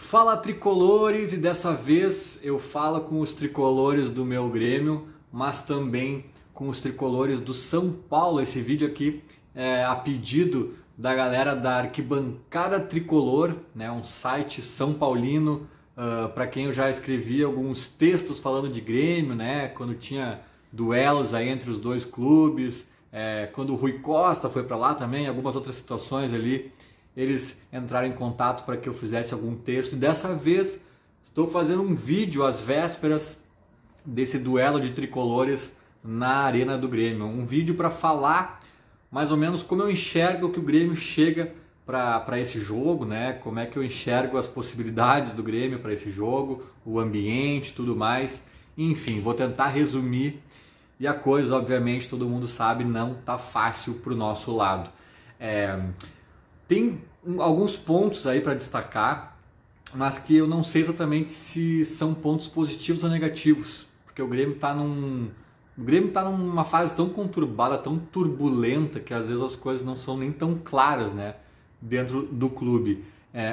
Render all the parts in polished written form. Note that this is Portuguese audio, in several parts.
Fala tricolores, e dessa vez eu falo com os tricolores do meu Grêmio, mas também com os tricolores do São Paulo. Esse vídeo aqui é a pedido da galera da Arquibancada Tricolor, né, um site são paulino, para quem eu já escrevi alguns textos falando de Grêmio, né, quando tinha duelos aí entre os dois clubes, quando o Rui Costa foi para lá também, algumas outras situações ali. Eles entraram em contato para que eu fizesse algum texto, e dessa vez estou fazendo um vídeo às vésperas desse duelo de tricolores na Arena do Grêmio. Um vídeo para falar mais ou menos como eu enxergo que o Grêmio chega para esse jogo, né? Como é que eu enxergo as possibilidades do Grêmio para esse jogo, o ambiente, tudo mais. Enfim, vou tentar resumir, e a coisa, obviamente, todo mundo sabe, não tá fácil para o nosso lado. Tem alguns pontos aí para destacar, mas que eu não sei exatamente se são pontos positivos ou negativos, porque o Grêmio está numa fase tão conturbada, tão turbulenta, que às vezes as coisas não são nem tão claras, né, dentro do clube.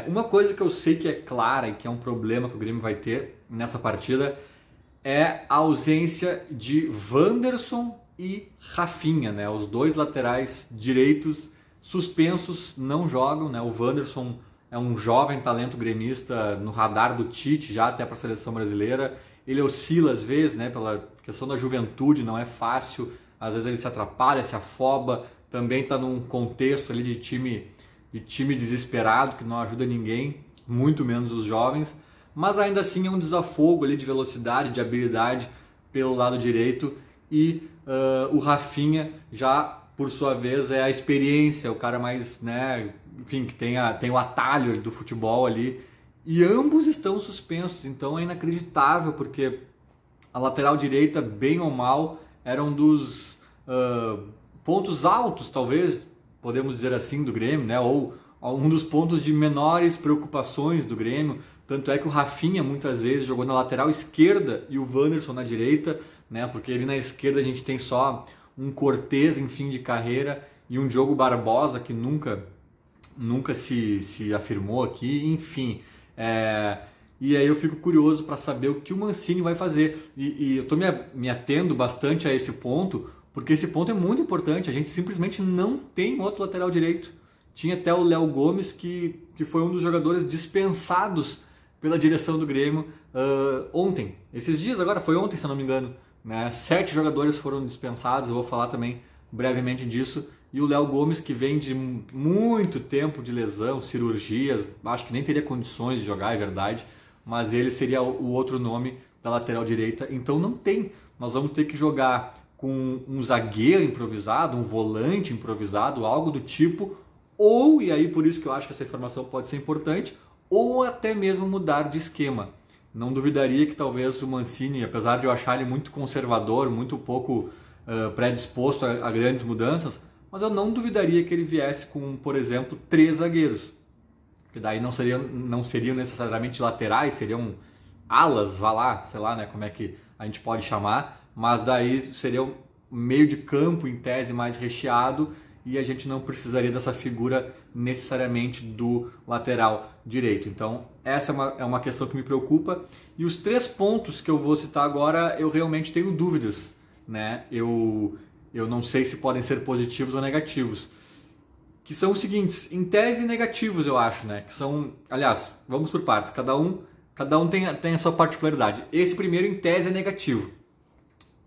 Uma coisa que eu sei que é clara e que é um problema que o Grêmio vai ter nessa partida é a ausência de Wanderson e Rafinha, né, os dois laterais direitos suspensos, não jogam, né? O Wanderson é um jovem talento gremista no radar do Tite, já até para a seleção brasileira. Ele oscila às vezes, né? Pela questão da juventude, não é fácil. Às vezes ele se atrapalha, se afoba. Também está num contexto ali de time desesperado, que não ajuda ninguém, muito menos os jovens. Mas ainda assim é um desafogo ali de velocidade, de habilidade pelo lado direito. E o Rafinha já, por sua vez, é a experiência, o cara mais, né, enfim, que tem o atalho do futebol ali, e ambos estão suspensos. Então é inacreditável, porque a lateral direita, bem ou mal, era um dos pontos altos, talvez, podemos dizer assim, do Grêmio, né, ou um dos pontos de menores preocupações do Grêmio. Tanto é que o Rafinha muitas vezes jogou na lateral esquerda e o Wanderson na direita, né, porque ali na esquerda a gente tem só um Cortez em fim de carreira e um Diogo Barbosa que nunca se afirmou aqui, enfim. E aí eu fico curioso para saber o que o Mancini vai fazer. E eu estou me atendo bastante a esse ponto, porque esse ponto é muito importante. A gente simplesmente não tem outro lateral direito. Tinha até o Léo Gomes, que foi um dos jogadores dispensados pela direção do Grêmio ontem. Esses dias agora, foi ontem, se eu não me engano. Né? 7 jogadores foram dispensados, eu vou falar também brevemente disso. E o Léo Gomes, que vem de muito tempo de lesão, cirurgias, acho que nem teria condições de jogar, é verdade, mas ele seria o outro nome da lateral direita. Então não tem, nós vamos ter que jogar com um zagueiro improvisado, um volante improvisado, algo do tipo, ou, e aí por isso que eu acho que essa informação pode ser importante, ou até mesmo mudar de esquema. Não duvidaria que talvez o Mancini, apesar de eu achar ele muito conservador, muito pouco predisposto a grandes mudanças, mas eu não duvidaria que ele viesse com, por exemplo, 3 zagueiros. Que daí não seriam necessariamente laterais, seriam alas, vá lá, sei lá, né, como é que a gente pode chamar, mas daí seria um meio de campo, em tese, mais recheado, e a gente não precisaria dessa figura necessariamente do lateral direito. Então essa é uma questão que me preocupa. E os 3 pontos que eu vou citar agora, eu realmente tenho dúvidas, né? Eu não sei se podem ser positivos ou negativos, que são os seguintes, em tese negativos, eu acho, né? Que são, aliás, vamos por partes, cada um tem a sua particularidade. Esse primeiro, em tese, é negativo,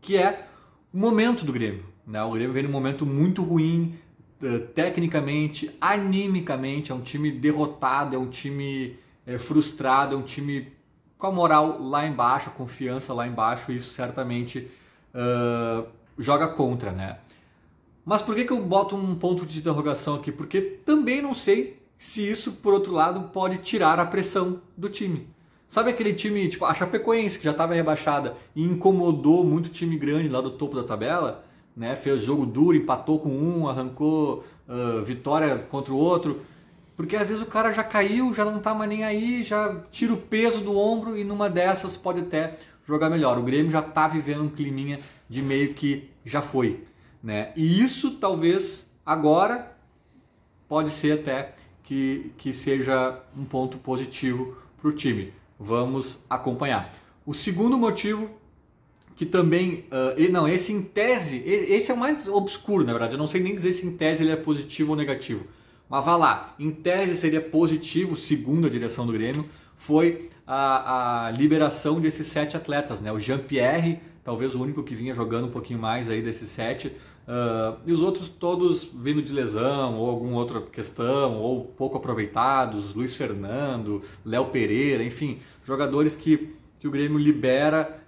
que é o momento do Grêmio, né? O Grêmio vem num momento muito ruim, tecnicamente, animicamente, é um time derrotado, é um time frustrado, é um time com a moral lá embaixo, a confiança lá embaixo, e isso certamente joga contra, né? Mas por que eu boto um ponto de interrogação aqui? Porque também não sei se isso, por outro lado, pode tirar a pressão do time. Sabe aquele time, tipo a Chapecoense, que já estava rebaixada e incomodou muito time grande lá do topo da tabela, né? Fez jogo duro, empatou com um, arrancou vitória contra o outro, porque às vezes o cara já caiu, já não tá mais nem aí, já tira o peso do ombro e numa dessas pode até jogar melhor. O Grêmio já tá vivendo um climinha de meio que já foi, né? E isso talvez agora pode ser até que seja um ponto positivo para o time. Vamos acompanhar. O segundo motivo, que também, esse em tese, esse é o mais obscuro, na verdade, eu não sei nem dizer se em tese ele é positivo ou negativo, mas vá lá, em tese seria positivo, segundo a direção do Grêmio, foi a liberação desses 7 atletas, né? O Jean-Pierre, talvez o único que vinha jogando um pouquinho mais aí desses 7, e os outros todos vindo de lesão ou alguma outra questão, ou pouco aproveitados, Luiz Fernando, Léo Pereira, enfim, jogadores que o Grêmio libera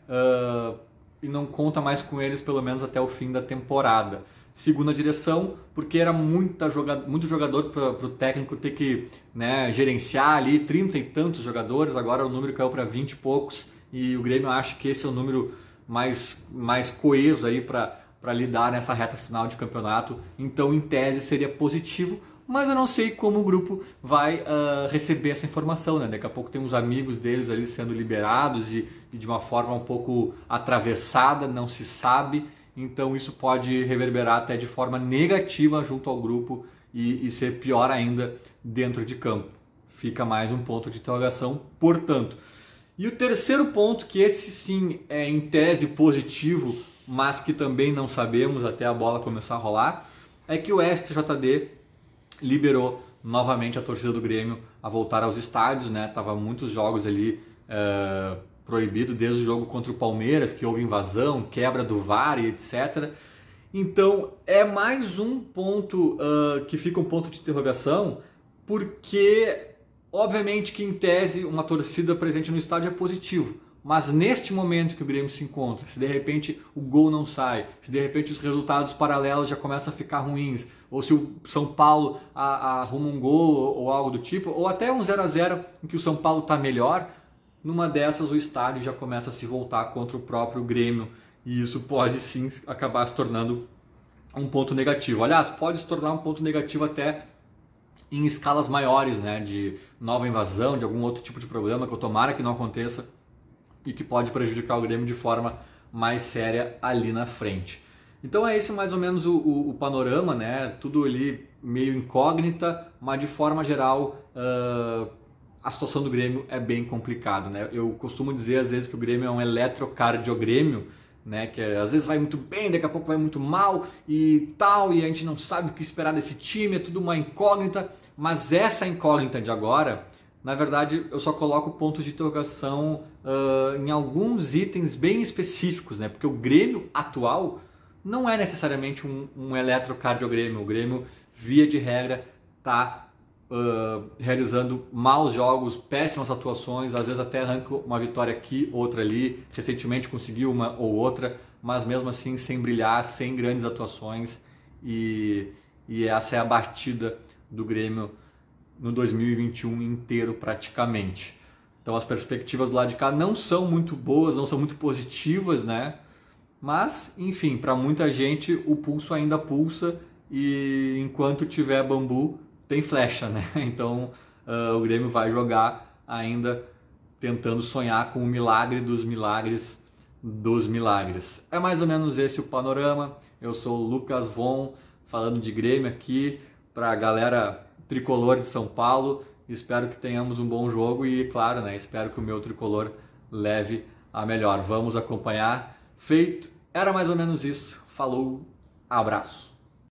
e não conta mais com eles pelo menos até o fim da temporada. Segundo a direção, porque era muito jogador para o técnico ter que, né, gerenciar ali 30 e tantos jogadores, agora o número caiu para 20 e poucos, e o Grêmio acha que esse é o número mais coeso aí para lidar nessa reta final de campeonato, então em tese seria positivo, mas eu não sei como o grupo vai receber essa informação, né? Daqui a pouco tem uns amigos deles ali sendo liberados e de uma forma um pouco atravessada, não se sabe. Então isso pode reverberar até de forma negativa junto ao grupo e ser pior ainda dentro de campo. Fica mais um ponto de interrogação, portanto. E o terceiro ponto, que esse sim é em tese positivo, mas que também não sabemos até a bola começar a rolar, é que o STJD liberou novamente a torcida do Grêmio a voltar aos estádios, né? Tava muitos jogos ali proibido desde o jogo contra o Palmeiras, que houve invasão, quebra do VAR e etc. Então é mais um ponto que fica um ponto de interrogação, porque obviamente que em tese uma torcida presente no estádio é positivo, mas neste momento que o Grêmio se encontra, se de repente o gol não sai, se de repente os resultados paralelos já começam a ficar ruins, ou se o São Paulo arruma um gol ou algo do tipo, ou até um 0-0 em que o São Paulo está melhor, numa dessas o estádio já começa a se voltar contra o próprio Grêmio, e isso pode sim acabar se tornando um ponto negativo. Aliás, pode se tornar um ponto negativo até em escalas maiores, né, de nova invasão, de algum outro tipo de problema, que eu tomara que não aconteça, e que pode prejudicar o Grêmio de forma mais séria ali na frente. Então é esse mais ou menos o panorama, né? Tudo ali meio incógnita, mas de forma geral a situação do Grêmio é bem complicada, né? Eu costumo dizer às vezes que o Grêmio é um eletrocardiogrêmio, né? Que às vezes vai muito bem, daqui a pouco vai muito mal e tal, e a gente não sabe o que esperar desse time, é tudo uma incógnita, mas essa incógnita de agora, na verdade, eu só coloco pontos de interrogação em alguns itens bem específicos, né? Porque o Grêmio atual não é necessariamente um eletrocardiogrêmio. O Grêmio, via de regra, está realizando maus jogos, péssimas atuações, às vezes até arranca uma vitória aqui, outra ali. Recentemente conseguiu uma ou outra, mas mesmo assim sem brilhar, sem grandes atuações. E essa é a batida do Grêmio no 2021 inteiro praticamente. Então as perspectivas do lado de cá não são muito boas, não são muito positivas, né? Mas, enfim, para muita gente o pulso ainda pulsa e enquanto tiver bambu tem flecha, né? Então o Grêmio vai jogar ainda tentando sonhar com o milagre dos milagres dos milagres. É mais ou menos esse o panorama. Eu sou o Lucas Von, falando de Grêmio aqui para a galera tricolor de São Paulo. Espero que tenhamos um bom jogo e, claro, né, espero que o meu tricolor leve a melhor. Vamos acompanhar. Feito, era mais ou menos isso. Falou, abraço.